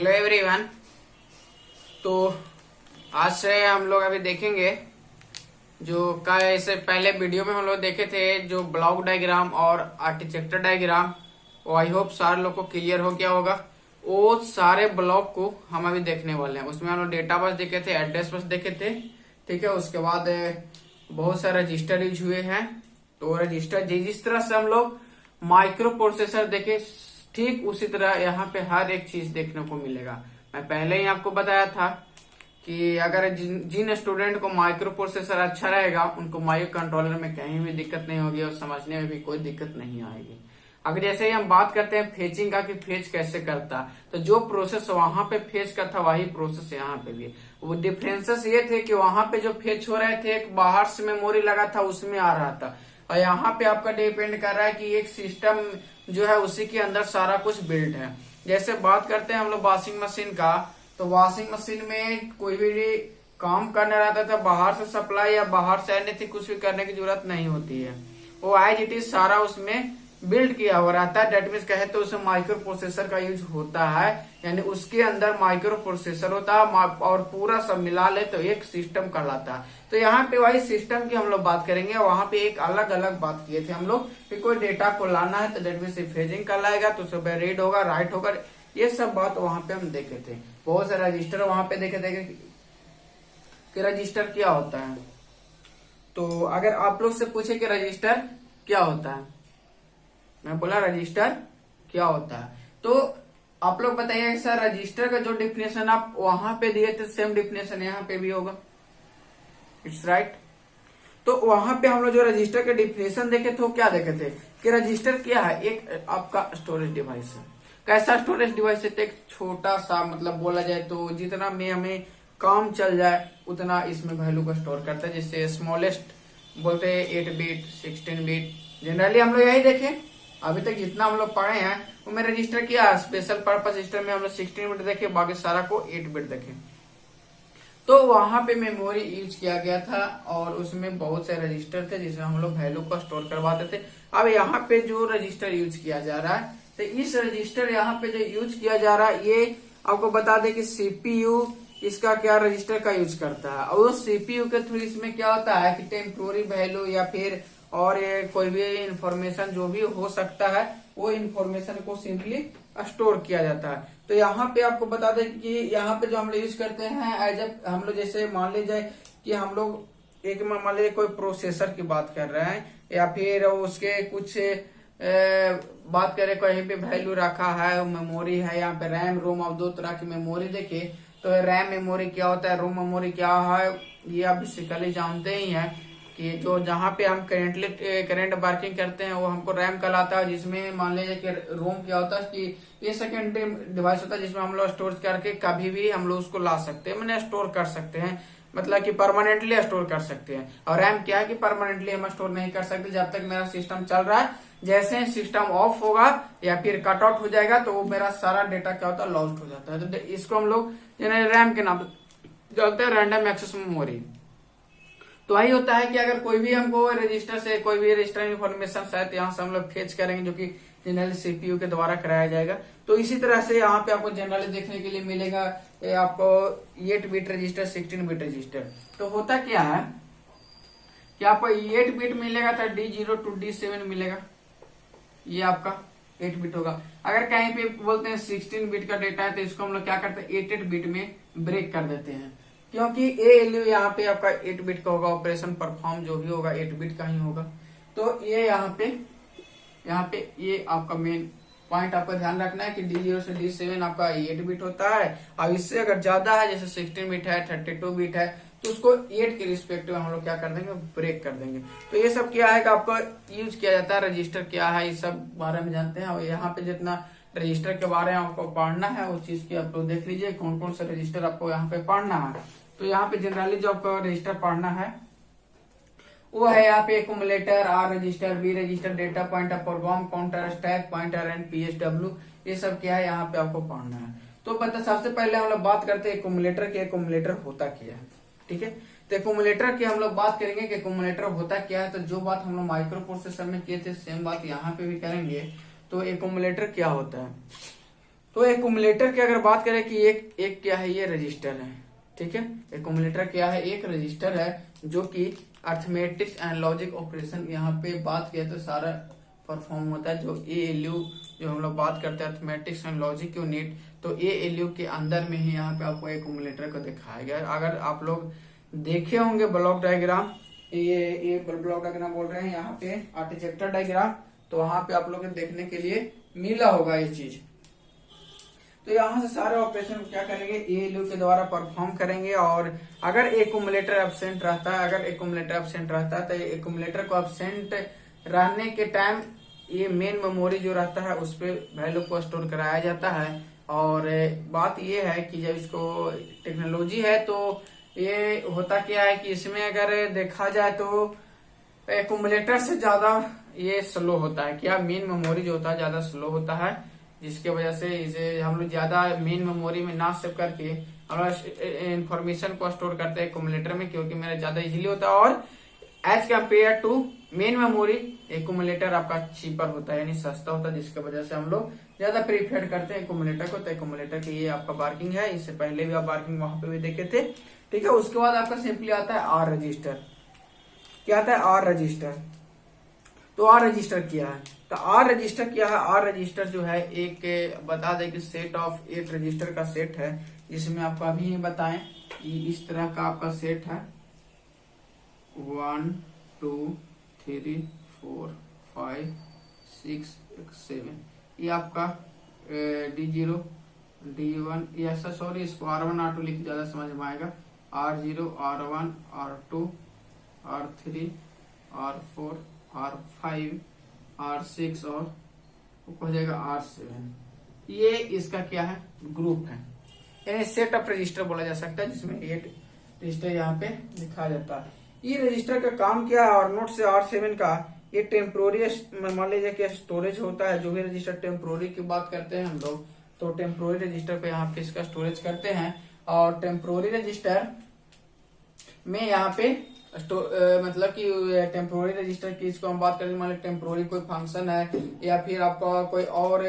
Hello everyone. तो आज से हम लोग अभी देखेंगे जो का इससे पहले वीडियो में हम लोग देखे थे जो ब्लॉक डायग्राम और आर्किटेक्चर डायग्राम, वो आई होप सारे लोग को क्लियर हो गया होगा। वो सारे ब्लॉक को हम अभी देखने वाले हैं। उसमें हम लोग डेटा बस देखे थे, एड्रेस बस देखे थे, ठीक है। उसके बाद बहुत सारे रजिस्टर यूज हुए हैं। तो रजिस्टर जिस तरह से हम लोग माइक्रो प्रोसेसर देखे, ठीक उसी तरह यहाँ पे हर एक चीज देखने को मिलेगा। मैं पहले ही आपको बताया था कि अगर जिन स्टूडेंट को माइक्रो प्रोसेसर अच्छा रहेगा उनको माइक्रो कंट्रोलर में कहीं भी दिक्कत नहीं होगी और समझने में भी कोई दिक्कत नहीं आएगी। अगर जैसे ही हम बात करते हैं फेचिंग का कि फेच कैसे करता, तो जो प्रोसेस वहां पे फेच का था वही प्रोसेस यहाँ पे भी। वो डिफरेंसेस ये थे कि वहां पे जो फेच हो रहे थे एक बाहर से मेमोरी लगा था उसमें आ रहा था, और यहाँ पे आपका डिपेंड कर रहा है कि एक सिस्टम जो है उसी के अंदर सारा कुछ बिल्ड है। जैसे बात करते हैं हम लोग वॉशिंग मशीन का, तो वॉशिंग मशीन में कोई भी काम करना रहता था बाहर से सप्लाई या बाहर से आने थी, कुछ भी करने की जरूरत नहीं होती है। वो एज इट इज सारा उसमें बिल्ड किया हुआ रहता है। डेट मीन्स कहे तो उसमें माइक्रो प्रोसेसर का यूज होता है, यानी उसके अंदर माइक्रो प्रोसेसर होता है और पूरा सब मिला ले तो एक सिस्टम कहलाता है। तो यहाँ पे वही सिस्टम की हम लोग बात करेंगे। वहां पे एक अलग अलग बात किए थे हम लोग कि कोई डेटा को लाना है तो डेट मीन्स फेजिंग कहलाएगा, तो सब रीड होगा, राइट होगा, ये सब बात वहां पे हम देखे थे। बहुत सारे रजिस्टर वहां पे देखे थे कि रजिस्टर क्या होता है। तो अगर आप लोग से पूछे कि रजिस्टर क्या होता है, मैं बोला रजिस्टर क्या होता है, तो आप लोग बताइए सर रजिस्टर का जो डिफिनेशन आप वहां पे दिए थे सेम डिफिनेशन यहाँ पे भी होगा। It's right. तो वहां पे हम लोग जो रजिस्टर के डिफिनेशन देखे थे वो क्या देखे थे कि रजिस्टर क्या है, एक आपका स्टोरेज डिवाइस है। कैसा स्टोरेज डिवाइस है? तो एक छोटा सा, मतलब बोला जाए तो जितना में हमें काम चल जाए उतना इसमें वैल्यू को स्टोर करता है। जैसे स्मॉलेस्ट बोलते हैं 8 बिट, 16 बिट, जनरली हम लोग यही देखे। अभी तक जितना हम लोग पढ़े हैं वो में रजिस्टर किया स्पेशल पर्पस रजिस्टर में हम लोग 16 बिट देखे, बाकी सारा को 8 बिट देखे। तो वहां पे मेमोरी यूज किया गया था और उसमें बहुत से रजिस्टर थे जिसमें हम लोग वैल्यू को स्टोर करवाते थे। अब यहाँ पे जो रजिस्टर यूज किया जा रहा है, तो इस रजिस्टर यहाँ पे जो यूज किया जा रहा है, ये आपको बता दें कि सीपीयू इसका क्या रजिस्टर का यूज करता है। और उस सीपीयू के थ्रू इसमें क्या होता है कि टेम्पोरी वैल्यू या फिर और ये कोई भी इंफॉर्मेशन जो भी हो सकता है वो इंफॉर्मेशन को सिंपली स्टोर किया जाता है। तो यहाँ पे आपको बता दें कि यहाँ पे जो हम लोग यूज करते हैं एज ए, हम लोग जैसे मान लीजिए कि हम लोग एक मान लीजिए कोई प्रोसेसर की बात कर रहे हैं या फिर उसके कुछ बात करें कहीं पे वैल्यू रखा है, मेमोरी है, यहाँ पे रैम रोम और दो तरह की मेमोरी देखे। तो रैम मेमोरी क्या होता है, रोम मेमोरी क्या है, ये आप बेसिकली जानते ही हैं कि जो जहाँ पे हम करंट वर्किंग करते हैं वो हमको रैम कहलाता है। जिसमें मान लीजिए कि रोम क्या होता है कि ये सेकेंडरी डिवाइस होता है जिसमें हम लोग स्टोर करके कभी भी हम लोग उसको ला सकते हैं, मैंने स्टोर कर सकते हैं, मतलब कि परमानेंटली स्टोर कर सकते हैं। और रैम क्या है कि परमानेंटली हम स्टोर नहीं कर सकते जब तक मेरा सिस्टम चल रहा है। जैसे सिस्टम ऑफ होगा या फिर कट आउट हो जाएगा तो वो मेरा सारा डेटा क्या होता है, लॉस्ट हो जाता है। तो इसको हम लोग रैम के नाम जानते हैं, रैंडम एक्सेस मेमोरी। तो वही होता है कि अगर कोई भी हमको रजिस्टर से कोई भी रजिस्टर इन्फॉर्मेशन शायद यहाँ से हम लोग फेच करेंगे जो कि जनरली सीपीयू के द्वारा कराया जाएगा। तो इसी तरह से यहाँ पे आपको जनरली देखने के लिए मिलेगा आपको 8 बिट रजिस्टर, 16 बिट रजिस्टर। तो होता क्या है कि आपको 8 बिट मिलेगा तो D0 to D7 मिलेगा, ये आपका 8 बिट होगा। अगर कहीं पे बोलते हैं 16 बिट का डेटा है तो इसको हम लोग क्या करते हैं 8 बिट में ब्रेक कर देते हैं, क्योंकि ALU यहाँ पे आपका 8 बिट का होगा, ऑपरेशन परफॉर्म जो भी होगा 8 बिट का ही होगा। तो ये यहाँ पे ये आपका मेन पॉइंट आपको ध्यान रखना है कि D0 से D7 आपका 8 बिट होता है। और इससे अगर ज्यादा है जैसे 16 बिट है, 32 बिट है, तो उसको 8 के रिस्पेक्टिव हम लोग क्या कर देंगे, ब्रेक कर देंगे। तो ये सब क्या है कि आपका यूज किया जाता है, रजिस्टर क्या है, इस सब बारे में जानते हैं। और यहाँ पे जितना रजिस्टर के बारे में आपको पढ़ना है उस चीज की आप लोग देख लीजिए कौन कौन सा रजिस्टर आपको यहाँ पे पढ़ना है। तो यहाँ पे जनरली जो आपको रजिस्टर पढ़ना है वो है यहाँ पे accumulator, R register, B register, data pointer, program counter, stack pointer and PSW, ये सब क्या है यहाँ पे आपको पढ़ना है। तो पता सबसे पहले हम लोग बात करते हैं एक्यूमुलेटर की। एक्यूमुलेटर होता क्या है, ठीक है। तो एक्यूमुलेटर की हम लोग बात करेंगे कि एक्यूमुलेटर होता क्या है। तो जो बात हम लोग माइक्रो प्रोसेसर में किए थे सेम बात यहाँ पे भी करेंगे। तो एक्यूमुलेटर क्या होता है, तो एक्यूमुलेटर की अगर बात करें कि एक क्या है, ये रजिस्टर है, ठीक है। एक्यूमुलेटर क्या है, एक रजिस्टर है जो कि अर्थमेटिक्स एंड लॉजिक ऑपरेशन, यहाँ पे बात किया तो सारा परफॉर्म होता है। जो ALU जो हम लोग बात करते हैं अर्थमेटिक्स एंड लॉजिक यूनिट, तो ALU के अंदर में ही यहाँ पे आपको एक्यूमुलेटर को दिखाया गया है। अगर आप लोग देखे होंगे ब्लॉक डायग्राम, ये ब्लॉक डायग्राम बोल रहे हैं यहाँ पे आर्किटेक्चर डायग्राम, तो वहां पे आप लोग देखने के लिए मिला होगा ये चीज। तो यहाँ से सारे ऑपरेशन क्या करेंगे, ALU के द्वारा परफॉर्म करेंगे। और अगर एक्यूमुलेटर एब्सेंट रहता है, तो एक्यूमुलेटर को एब्सेंट रहने के टाइम ये मेन मेमोरी जो रहता है उस पे वैल्यू को स्टोर कराया जाता है। और बात ये है कि जब इसको टेक्नोलॉजी है तो ये होता क्या है कि इसमें अगर देखा जाए तो एक्यूमुलेटर से ज्यादा ये स्लो होता है। क्या मेन मेमोरी जो होता है ज्यादा स्लो होता है, जिसके वजह से इसे हम लोग ज्यादा मेन मेमोरी में ना सेव करके हम इंफॉर्मेशन को स्टोर करते हैं एक्यूमुलेटर में, क्योंकि मेरा ज्यादा इजीली होता है। और as compare to main memory accumulator आपका चीपर होता है, यानी सस्ता होता है, जिसकी वजह से हम लोग ज्यादा प्रीफर करते हैं एक्यूमुलेटर को। तो एक्यूमुलेटर की ये आपका वर्किंग है, इससे पहले भी आप वर्किंग वहां पे भी देखे थे, ठीक है। उसके बाद आपका सिंपली आता है आर रजिस्टर। क्या आता है, आर रजिस्टर। तो आर रजिस्टर क्या है, तो आर रजिस्टर क्या है, आर रजिस्टर जो है एक बता दें कि सेट ऑफ 8 रजिस्टर का सेट है, जिसमें आपको अभी बताएं कि इस तरह का आपका सेट है 1 2 3 4 5 6 7। ये आपका D0 D1, ऐसा सॉरी इसको R1 R2 लिख ज्यादा समझ में आएगा, R0 R1 R2 R3 R4 R5 R6 और हो जाएगा R7। ये इसका क्या है, ग्रुप है, यानी सेट ऑफ रजिस्टर बोला जा सकता है, जिसमें 8 रजिस्टर यहाँ पे लिखा जाता है। ये रजिस्टर का काम क्या है, और नोट से R7 का ये टेम्पोरी, मान लीजिए कि स्टोरेज होता है। जो भी रजिस्टर टेम्पोरी की बात करते हैं हम लोग, तो टेम्पोरी रजिस्टर को यहाँ पे इसका स्टोरेज करते हैं। और टेम्पोरी रजिस्टर में यहाँ पे मतलब कि टेम्पोरी रजिस्टर की इसको हम बात करें, मान लो टेम्पोरी कोई फंक्शन है या फिर आपका कोई और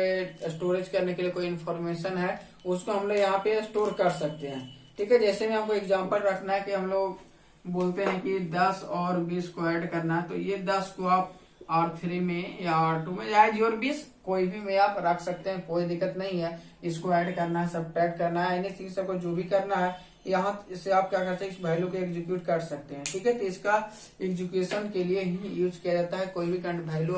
स्टोरेज करने के लिए कोई इन्फॉर्मेशन है, उसको हम लोग यहाँ पे स्टोर कर सकते हैं, ठीक है। जैसे में हमको एग्जांपल रखना है कि हम लोग बोलते हैं कि 10 और 20 को ऐड करना है, तो ये 10 को आप R3 में या R2 में या 0 और 20 कोई भी में आप रख सकते हैं, कोई दिक्कत नहीं है। इसको ऐड करना है, सब्ट्रैक्ट करना है, एनीथिंग सबको जो भी करना है, यहाँ से आप क्या करते हैं, इस वैल्यू को एग्जीक्यूट कर सकते हैं, ठीक है। तो इसका एग्जीक्यूशन के लिए ही यूज किया जाता है। कोई भी वैल्यू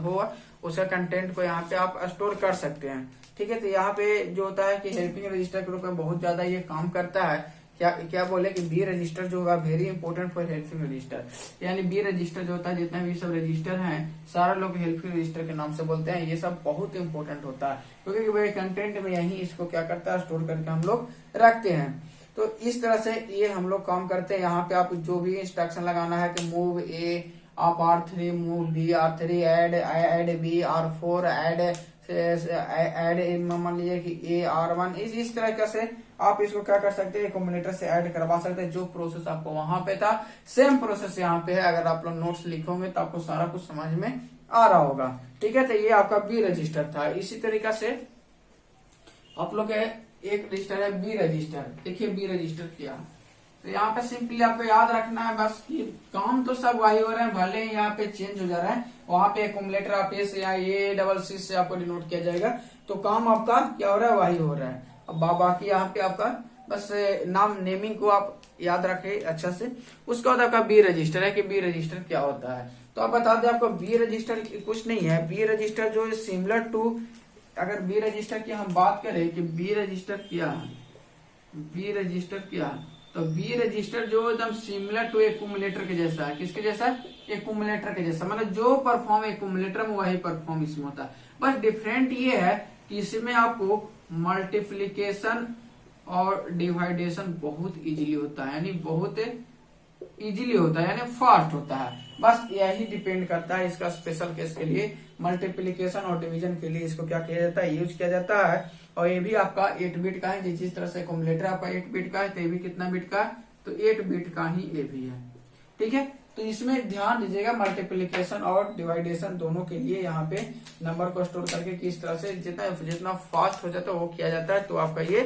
हो उसका कंटेंट को यहाँ पे आप स्टोर कर सकते हैं, ठीक है। तो यहाँ पे जो होता है कि हेल्पिंग रजिस्टर के रूप में बहुत ज्यादा ये काम करता है। क्या बोले कि बी रजिस्टर जो होगा very important for helping register, यानी बी रजिस्टर जो होता है, जितने भी सब रजिस्टर हैं सारा लोग हेल्पिंग रजिस्टर के नाम से बोलते हैं। ये सब बहुत इंपॉर्टेंट होता है, क्योंकि वही कंटेंट में यही इसको क्या करता है, स्टोर करके हम लोग रखते हैं। तो इस तरह से ये हम लोग काम करते हैं। यहाँ पे आप जो भी इंस्ट्रक्शन लगाना है कि मूव ए आप R3, move B R3, add B R4, add मान लीजिए कि ए R1, इस तरह से आप इसको क्या कर सकते हैं, एक्यूमुलेटर से ऐड करवा सकते हैं। जो प्रोसेस आपको वहां पे था सेम प्रोसेस यहाँ पे है। अगर आप लोग नोट्स लिखोगे तो आपको सारा कुछ समझ में आ रहा होगा, ठीक है। तो ये आपका बी रजिस्टर था। इसी तरीका से आप लोग एक रजिस्टर है बी रजिस्टर। देखिए बी रजिस्टर क्या, तो यहाँ पे सिंपली आपको याद रखना है बस कि काम तो सब वही हो रहे हैं, भले ही यहाँ पे चेंज हो जा रहा है। वहां पे एक्यूमुलेटर आप ए से या A से आपको डिनोट किया जाएगा, तो काम आपका क्या हो रहा है, वही हो रहा है। अब बाकी यहाँ पे आपका बस नेमिंग को आप याद रखे अच्छा से। उसके बाद आपका बी रजिस्टर है कि बी रजिस्टर क्या होता है। तो आप बता दें आपको बी रजिस्टर कुछ नहीं है। बी रजिस्टर जो सिमिलर टू, अगर बी रजिस्टर की हम बात करें कि बी रजिस्टर क्या है, बी रजिस्टर क्या है, तो बी रजिस्टर जो एकदम सिमिलर टू एक्यूमुलेटर के जैसा है। किसके जैसा, एक्यूमुलेटर के जैसा, मतलब जो परफॉर्म एक्यूमुलेटर में वही परफॉर्म इसमें होता है। बस डिफरेंट ये है कि इसमें आपको मल्टीप्लीकेशन और डिवाइडेशन बहुत इजीली होता है, यानी बहुत इजीली होता है, यानी फास्ट होता है। बस यही डिपेंड करता है। इसका स्पेशल केस के लिए मल्टीप्लीकेशन और डिवीजन के लिए इसको क्या किया जाता है, यूज किया जाता है। और ये भी आपका 8 बिट का है। जिस तरह से एक्यूमुलेटर आपका 8 बिट का है, तो ये भी कितना बिट का है, तो 8 बिट का ही ये भी है, ठीक है। तो इसमें ध्यान दीजिएगा मल्टीप्लिकेशन और डिवाइडेशन दोनों के लिए यहाँ पे नंबर को स्टोर करके किस तरह से जितना जितना फास्ट हो जाता है वो किया जाता है, तो आपका ये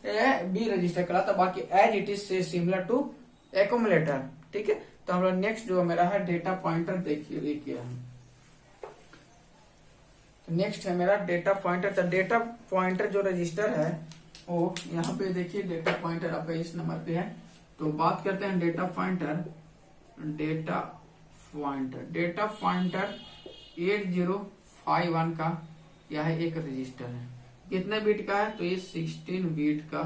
बी रजिस्टर कहलाता है। बाकी एज इट इज से सिमिलर टू एक्यूमुलेटर। ठीक है, तो हम लोग नेक्स्ट जो मेरा है डेटा पॉइंटर देखिए हम। नेक्स्ट है मेरा डेटा पॉइंटर। तो डेटा पॉइंटर जो रजिस्टर है वो यहाँ पे देखिए, डेटा पॉइंटर आपका इस नंबर पे है। तो बात करते हैं डेटा पॉइंटर। डेटा पॉइंटर 8051 का यह एक रजिस्टर है। कितने बिट का है? तो ये 16 बिट का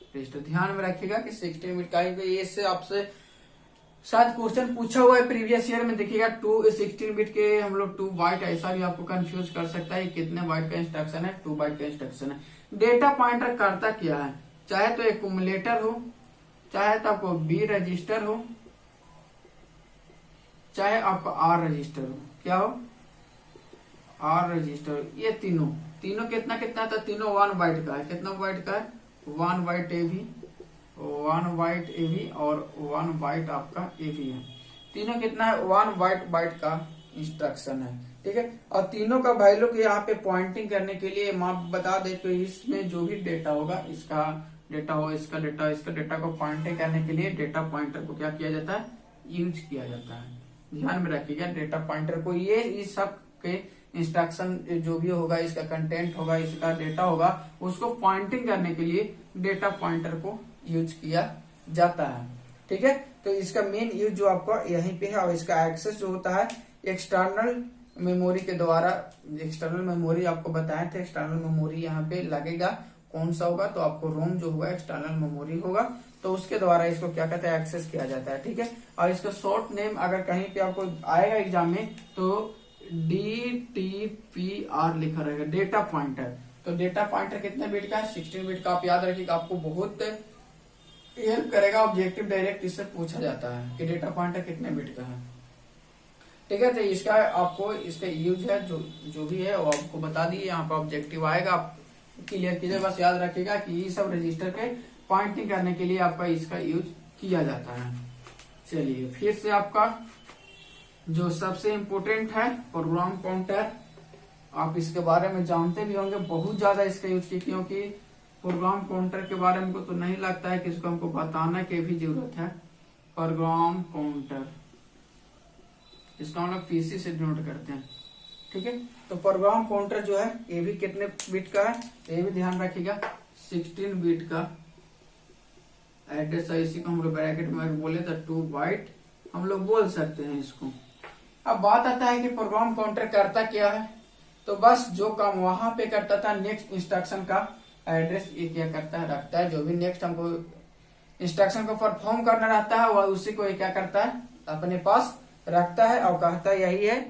रजिस्टर। ध्यान में रखिएगा कि 16 बिट का है। ये से आपसे शायद क्वेश्चन पूछा हुआ है प्रीवियस ईयर में। देखिएगा 16 बिट के हम लोग 2 बाइट, ऐसा भी आपको कंफ्यूज कर सकता है। कितने बाइट का इंस्ट्रक्शन है? 2 बाइट का इंस्ट्रक्शन है। डेटा पॉइंटर करता क्या है? चाहे तो एक्यूमुलेटर हो, चाहे तो आपको बी रजिस्टर हो, चाहे आपका आर रजिस्टर हो। क्या हो? R register. ये तीनों कितना था? तीनों 1 बाइट का है। कितना बाइट का है? 1 बाइट एवी, 1 बाइट एवी और 1 बाइट आपका एवी है। तीनों कितना है? 1 बाइट का इंस्ट्रक्शन है। ठीक है, और तीनों का वैल्यू को यहाँ पे पॉइंटिंग करने के लिए हम बता दे तो इसमें जो भी डेटा होगा, इसका डेटा हो, इसका डेटा को पॉइंटिंग करने के लिए डेटा पॉइंटर को क्या किया जाता है? यूज किया जाता है। ध्यान में रखिएगा डेटा पॉइंटर को। ये इस सब के इंस्ट्रक्शन जो भी होगा, इसका कंटेंट होगा, इसका डेटा होगा, उसको पॉइंटिंग करने के लिए डेटा पॉइंटर को यूज किया जाता है। ठीक है, तो इसका मेन यूज जो आपको यहीं पे है। और इसका एक्सेस जो होता है एक्सटर्नल मेमोरी के द्वारा। एक्सटर्नल मेमोरी आपको बताए थे, एक्सटर्नल मेमोरी यहाँ पे लगेगा। कौन सा होगा? तो आपको रोम जो होगा एक्सटर्नल मेमोरी होगा, तो उसके द्वारा इसको क्या कहते हैं? एक्सेस किया जाता है। ठीक है, और इसका शॉर्ट नेम अगर कहीं पे आपको आएगा एग्जाम में तो DTPR लिखा रहेगा, डेटा पॉइंटर। तो डेटा पॉइंटर कितने बिट का है? 16 बिट का। आप याद रखिएगा, आपको बहुत हेल्प करेगा। ऑब्जेक्टिव डायरेक्ट इससे पूछा जाता है कि डेटा पॉइंटर कितने बिट का है। ठीक है, तो इसका आपको इसका यूज है जो भी है वो आपको बता दिए। यहाँ पे ऑब्जेक्टिव आएगा, आप क्लियर कीजिए। बस याद रखिएगा कि ये सब रजिस्टर के पॉइंटिंग करने के लिए आपका इसका यूज किया जाता है। चलिए फिर से आपका जो सबसे इम्पोर्टेंट है प्रोग्राम काउंटर। आप इसके बारे में जानते भी होंगे, बहुत ज्यादा इसका यूज की, क्योंकि प्रोग्राम काउंटर के बारे में तो नहीं लगता है कि इसको हमको बताना की भी जरूरत है। प्रोग्राम काउंटर, इसको हम लोग पीसी से नोट करते हैं। ठीक है, तो प्रोग्राम काउंटर जो है ये भी कितने बिट का है? ये भी ध्यान रखिएगा, 16 बिट का एड्रेस है। इसी को हम लोग ब्रैकेट में बोले तो 2 बाइट हम लोग बोल सकते हैं इसको। अब बात आता है कि प्रोग्राम काउंटर करता क्या है। तो बस जो काम वहां पे करता था, नेक्स्ट इंस्ट्रक्शन का एड्रेस ये क्या करता है? रखता है। जो भी नेक्स्ट हमको इंस्ट्रक्शन को परफॉर्म करना रहता है वह उसी को ये क्या करता है? अपने पास रखता है। और कहता यही है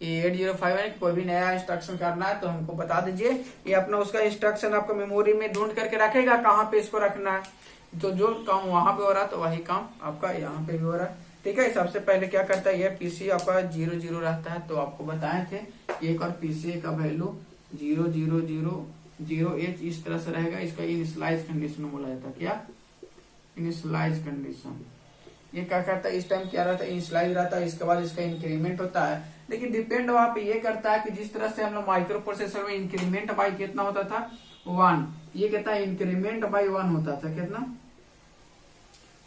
कि 8051 कोई भी नया इंस्ट्रक्शन करना है तो हमको बता दीजिए। ये अपना उसका इंस्ट्रक्शन आपको मेमोरी में ढूंढ करके रखेगा कहाँ पे इसको रखना है। तो जो काम वहां पे हो रहा है तो वही काम आपका यहाँ पे भी हो रहा है। ठीक है, सबसे पहले क्या करता है? ये पीसी आपका 00 रहता है, तो आपको बताए थे एक और पीसी का वैल्यू 0000H इस तरह से रहेगा। इसका इनिशियलाइज कंडीशन बोला जाता है। क्या? Initialize condition. ये क्या करता है? इस टाइम क्या रहता है? इनिशियलाइज रहता है। इसके बाद इसका इंक्रीमेंट होता है। लेकिन डिपेंड वहां पे ये करता है कि जिस तरह से हम लोग माइक्रो प्रोसेसर में इंक्रीमेंट बाई कितना होता था? 1। ये कहता है इंक्रीमेंट बाई 1 होता था। कितना?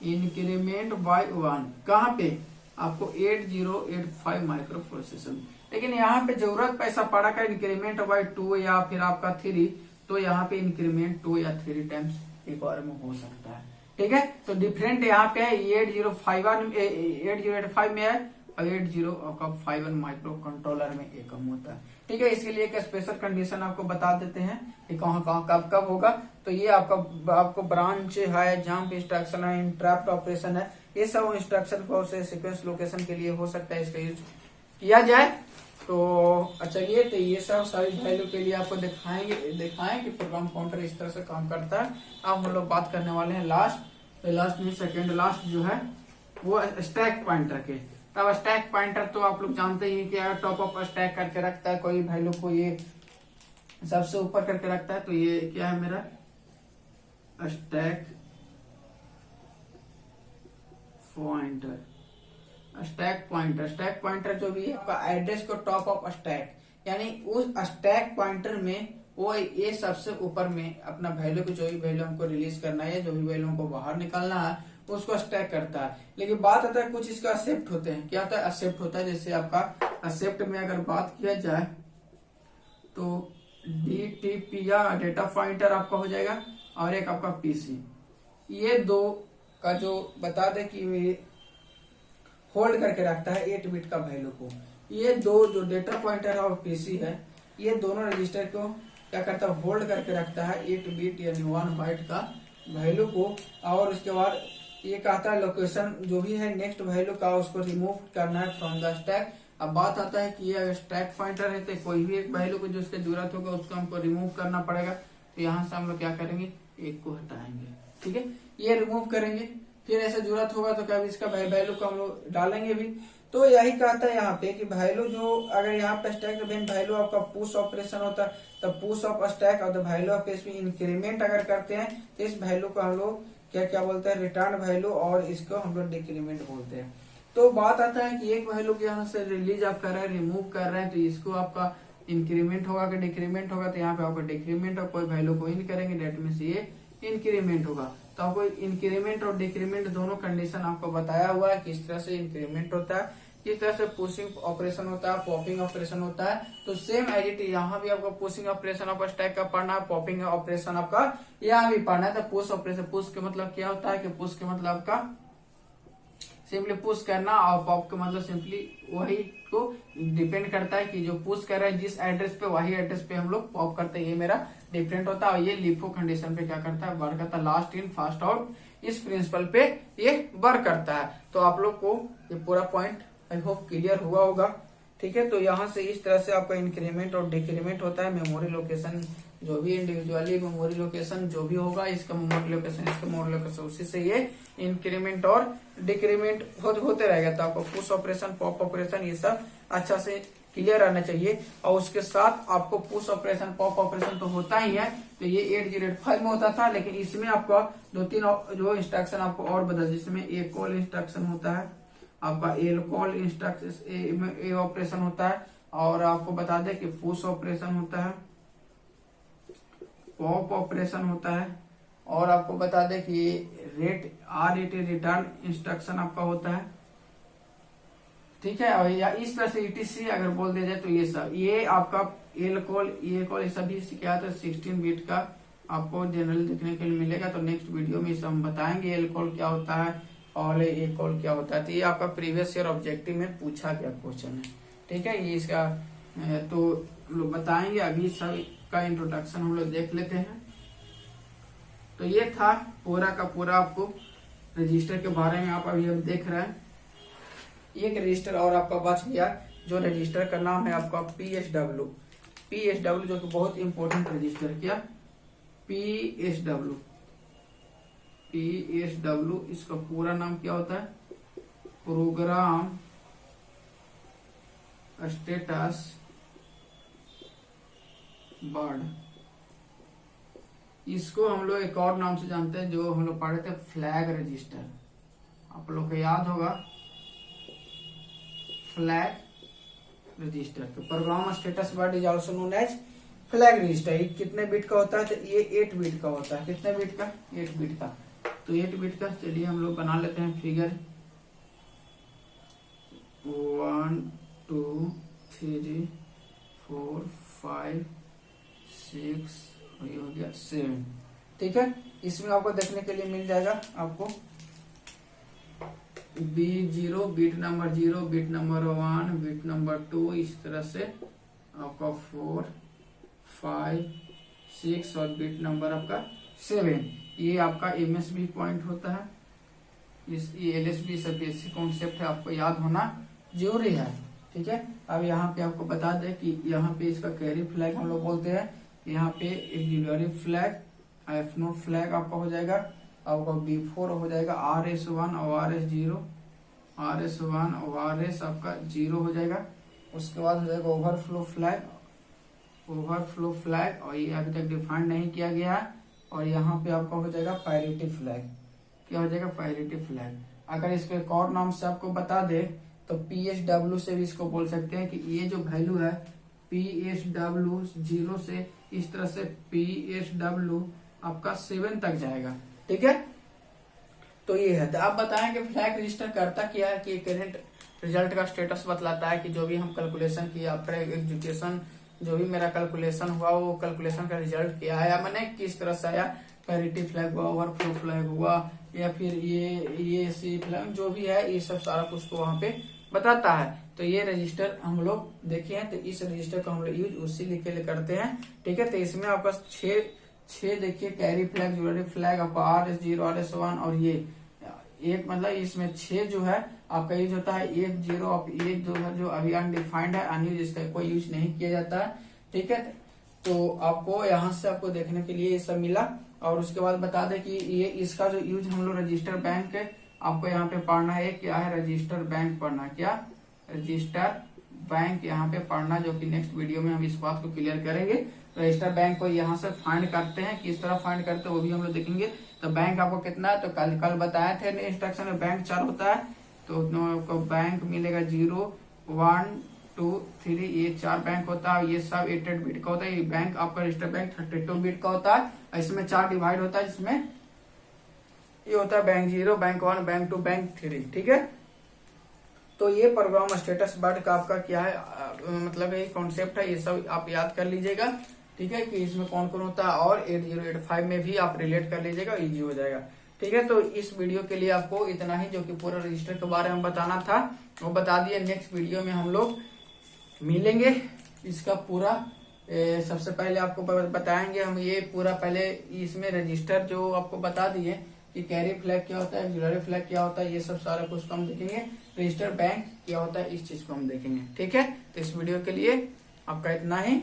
Increment by 1। कहाँ पे? आपको 8085 माइक्रो प्रोसेसर। लेकिन यहाँ पे जरूरत पैसा पड़ा का इंक्रीमेंट बाई 2 या फिर आपका 3, तो यहाँ पे इंक्रीमेंट 2 या 3 टाइम्स एक बार में हो सकता है। ठीक है, तो डिफरेंट यहाँ पे है। 8085 में है और 8051 माइक्रो कंट्रोलर में एक कम होता है। ठीक है, इसके लिए एक स्पेशल कंडीशन आपको बता देते हैं कि कहाँ कहाँ कब होगा। तो ये आपको ब्रांच है, जंप इंस्ट्रक्शन है, इंटरप्ट ऑपरेशन है, ये सब इंस्ट्रक्शन को सीक्वेंस लोकेशन के लिए हो सकता है, इसका यूज किया जाए। तो चलिए, तो ये सब सारी वैल्यू के लिए आपको दिखाएं कि प्रोग्राम काउंटर इस तरह से काम करता है। अब हम लोग बात करने वाले हैं लास्ट नहीं, सेकेंड लास्ट जो है वो स्टैक पॉइंटर के। तब स्टैक पॉइंटर तो आप लोग जानते ही कि अगर टॉप अप स्टैक करके रखता है कोई वैल्यू को, ये सबसे ऊपर करके रखता है। तो ये क्या है? मेरा स्टैक पॉइंटर। स्टैक पॉइंटर जो भी है आपका एड्रेस को टॉप ऑफ स्टैक, यानी उस स्टैक पॉइंटर में वो ये सबसे ऊपर में अपना वैल्यू को, जो भी वैल्यू हमको रिलीज करना है, जो भी वैल्यू हमको बाहर निकालना है उसको स्टैक करता है। लेकिन बात आता है कुछ इसका एक्सेप्ट होते हैं। क्या होता है? एक्सेप्ट होता है। जैसे आपका एक्सेप्ट में अगर बात किया जाए तो DTP या डेटा पॉइंटर आपका हो जाएगा, और एक आपका PC। ये दो का जो बता दे कि होल्ड करके रखता है 8 बिट का वैल्यू को। ये दो जो डेटा पॉइंटर है और PC है, ये दोनों रजिस्टर को क्या करता है? होल्ड करके रखता है 8 बिट यानी 1 बाइट का वैल्यू को। और उसके बाद ये कहता है लोकेशन जो भी है नेक्स्ट वैल्यू का उसको रिमूव करना है फ्रॉम द स्टैक। अब बात आता है कि ये अगर स्टैक पॉइंटर है तो कोई भी एक वैल्यू को जो उसकी जरूरत होगा उसको हमको रिमूव करना पड़ेगा। तो यहाँ से हम लोग क्या करेंगे? एक को हटाएंगे, ठीक है, ये रिमूव करेंगे। फिर ऐसा जरूरत होगा तो क्या इसका वैल्यू को हम लोग डालेंगे भी। तो यही कहता है यहाँ पे कि वैल्यू जो अगर यहाँ पे स्टैक वैल्यू आपका पुश ऑपरेशन होता है तो पुश ऑफ स्टैक और द वैल्यू ऑफ इसमें इंक्रीमेंट अगर करते हैं तो इस वैल्यू को हम लोग क्या क्या बोलते हैं? रिटर्न वैल्यू, और इसको हम लोग डिक्रीमेंट बोलते हैं। तो बात आता है कि एक वैल्यू के यहाँ से रिलीज आप कर रहे हैं, रिमूव कर रहे हैं, तो इसको आपका इंक्रीमेंट होगा कि डिक्रीमेंट होगा? तो यहाँ पे आपको डिक्रीमेंट और कोई वैल्यू को इन करेंगे, डेट में से ये इंक्रीमेंट होगा। तो आपको इंक्रीमेंट और डिक्रीमेंट दोनों कंडीशन आपको बताया हुआ है किस तरह से इंक्रीमेंट होता है, किस तरह से पुशिंग ऑपरेशन होता है, पॉपिंग ऑपरेशन होता है। तो सेम एज इट यहाँ भी आपको पुशिंग ऑपरेशन आपका स्टैक का पढ़ना है, पॉपिंग ऑपरेशन आपका यहाँ भी पढ़ना है। तो पुश ऑपरेशन, पुश के मतलब क्या होता है कि पुश के मतलब आपका सिंपली पुश करना, और पॉप का मतलब सिंपली वही को डिपेंड करता है कि जो पुश कर रहे हैं जिस एड्रेस पे वही एड्रेस पे हम लोग पॉप करते हैं। ये मेरा डिफरेंट होता है। और ये लिफो कंडीशन पे क्या करता है? वर्क करता है। लास्ट इन फास्ट आउट इस प्रिंसिपल पे ये वर्क करता है। तो आप लोग को ये पूरा पॉइंट आई होप क्लियर हुआ होगा, ठीक है। तो यहाँ से इस तरह से आपका इंक्रीमेंट और डिक्रीमेंट होता है। मेमोरी लोकेशन जो भी इंडिविजुअली मेमोरी लोकेशन जो भी होगा, इसका मेमोरी लोकेशन, इसका मेमोरी लोकेशन, उसी से ये इंक्रीमेंट और डिक्रीमेंट होते रहेगा। तो आपको पुश ऑपरेशन, पॉप ऑपरेशन, ये सब अच्छा से क्लियर आना चाहिए। और उसके साथ आपको पुश ऑपरेशन, पॉप ऑपरेशन तो होता ही है। तो ये 8085 में होता था, लेकिन इसमें आपका 2-3 जो इंस्ट्रक्शन आपको और बदल, जिसमें एक कॉल इंस्ट्रक्शन होता है, आपका एल कॉल इंस्ट्रक्शन ए ऑपरेशन होता है, और आपको बता दें कि पुश ऑपरेशन होता है, पॉप ऑपरेशन होता है, और आपको बता दें कि RET रिटर्न इंस्ट्रक्शन आपका होता है, ठीक है। और या इस तरह से ETC अगर बोल दिया जाए तो ये सब, ये आपका एल कॉल, ये कॉल, ये सभी क्या है? 16 बिट का आपको जनरल देखने के लिए मिलेगा। तो नेक्स्ट वीडियो में इसे हम बताएंगे एल कॉल क्या होता है और ए कॉल क्या होता है। तो ये आपका प्रीवियस ईयर ऑब्जेक्टिव में पूछा गया क्वेश्चन है, ठीक है। ये इसका तो लोग बताएंगे। अभी सब का इंट्रोडक्शन हम लोग देख लेते हैं। तो ये था पूरा का पूरा आपको रजिस्टर के बारे में आप अभी हम देख रहे हैं। एक रजिस्टर और आपका बच गया, जो रजिस्टर का नाम है आपका PSW, जो कि बहुत इंपॉर्टेंट रजिस्टर। क्या? PSW, इसका पूरा नाम क्या होता है? Programme status word. इसको हम लोग एक और नाम से जानते हैं, जो हम लोग पढ़े थे फ्लैग रजिस्टर। आप लोग को याद होगा फ्लैग रजिस्टर। तो program status word is also known as flag register. ये कितने बिट का होता है? तो ये 8 बिट का होता है। कितने बिट का? 8 बिट का। तो 8 बिट का चलिए हम लोग बना लेते हैं फिगर। 1 2 3 4 5 6 ये हो गया 7, ठीक है। इसमें आपको देखने के लिए मिल जाएगा आपको B0, bit number 0, bit number 1, bit number 2, इस तरह से आपका 4 5 6 और बिट नंबर आपका 7। ये आपका MSB पॉइंट होता है। ये LSB सब बेसिक कॉन्सेप्ट है, आपको याद होना जरूरी है, ठीक है। अब यहाँ पे आपको बता दें कि यहाँ पे इसका कैरी फ्लैग हम लोग बोलते हैं। यहाँ पे ऑक्सिलरी फ्लैग, F0 फ्लैग आपका हो जाएगा, आपका B4 हो जाएगा, RS1 और RS0, RS1 और RS आपका 0 हो जाएगा। उसके बाद हो जाएगा ओवरफ्लो फ्लैग, और ये अभी तक डिफाइन नहीं किया गया है। और यहाँ पे आपका हो जाएगा पैरिटी फ्लैग। क्या हो जाएगा? Parity flag. अगर इसको एक और नाम से आपको बता दे तो PSW से भी इसको बोल सकते हैं कि ये जो वैल्यू है PSW 0 से इस तरह से PSW आपका 7 तक जाएगा। ठीक है, तो ये है। तो आप बताएं कि फ्लैग रजिस्टर करता क्या है कि करंट रिजल्ट का स्टेटस बतलाता है कि जो भी हम कैलकुलेशन किया आफ्टर एग्जीक्यूशन, जो भी मेरा कैलकुलेशन हुआ वो कैलकुलेशन का रिजल्ट क्या आया, मैंने किस तरह से आया, पैरिटी फ्लैग हुआ, ओवरफ्लो फ्लैग हुआ, या फिर ये सी फ्लैग जो भी है, ये सब सारा कुछ को वहां पे बताता है। तो ये रजिस्टर हम लोग देखे हैं, तो इस रजिस्टर का हम लोग यूज उसी लिखे करते हैं। ठीक है, तो इसमें आपका छह देखिए कैरी फ्लैग, ज्वेलरी फ्लैग, आपका RS0, RS1 और ये एक, मतलब इसमें 6 जो है आपका यूज होता है। 1-0 आप 1 जो है जो अभी अनडिफाइंड है, अनयूज, इसका कोई यूज नहीं किया जाता है। ठीक है, तो आपको यहाँ से आपको देखने के लिए ये सब मिला। और उसके बाद बता दें कि ये इसका जो यूज हम लोग रजिस्टर बैंक आपको यहाँ पे पढ़ना है, क्या है रजिस्टर बैंक पढ़ना, क्या रजिस्टर बैंक यहाँ पे पढ़ना, जो कि नेक्स्ट वीडियो में हम इस बात को क्लियर करेंगे। रजिस्टर बैंक को यहाँ से फाइंड करते हैं, किस तरह फाइंड करते हैं वो भी हम लोग देखेंगे। तो बैंक आपको कितना है, तो कल बताए थे इंस्ट्रक्शन में बैंक 4 होता है, तो आपको बैंक मिलेगा 0, 1, 2, 3, ये 4 बैंक होता है। ये सब 8 बिट का होता है। ये बैंक आपका रजिस्टर बैंक 32 बिट का होता है। इसमें 4 डिवाइड होता है, जिसमें ये होता है बैंक 0, बैंक 1, बैंक 2, बैंक 3। ठीक है, तो ये प्रोग्राम स्टेटस वर्ड का आपका क्या है, मतलब ये कॉन्सेप्ट है, ये सब आप याद कर लीजिएगा। ठीक है, कि इसमें कौन कौन होता है, और 8085 में भी आप रिलेट कर लीजिएगा, इजी हो जाएगा। ठीक है, तो इस वीडियो के लिए आपको इतना ही, जो कि पूरा रजिस्टर के बारे में बताना था वो बता दिए। नेक्स्ट वीडियो में हम लोग मिलेंगे, इसका पूरा सबसे पहले आपको बताएंगे हम ये पूरा। पहले इसमें रजिस्टर जो आपको बता दिए कि कैरी फ्लैग क्या होता है, ज्वेलरी फ्लैग क्या होता है, ये सब सारा कुछ को हम देखेंगे। रजिस्टर बैंक क्या होता है, इस चीज को हम देखेंगे। ठीक है, तो इस वीडियो के लिए आपका इतना ही।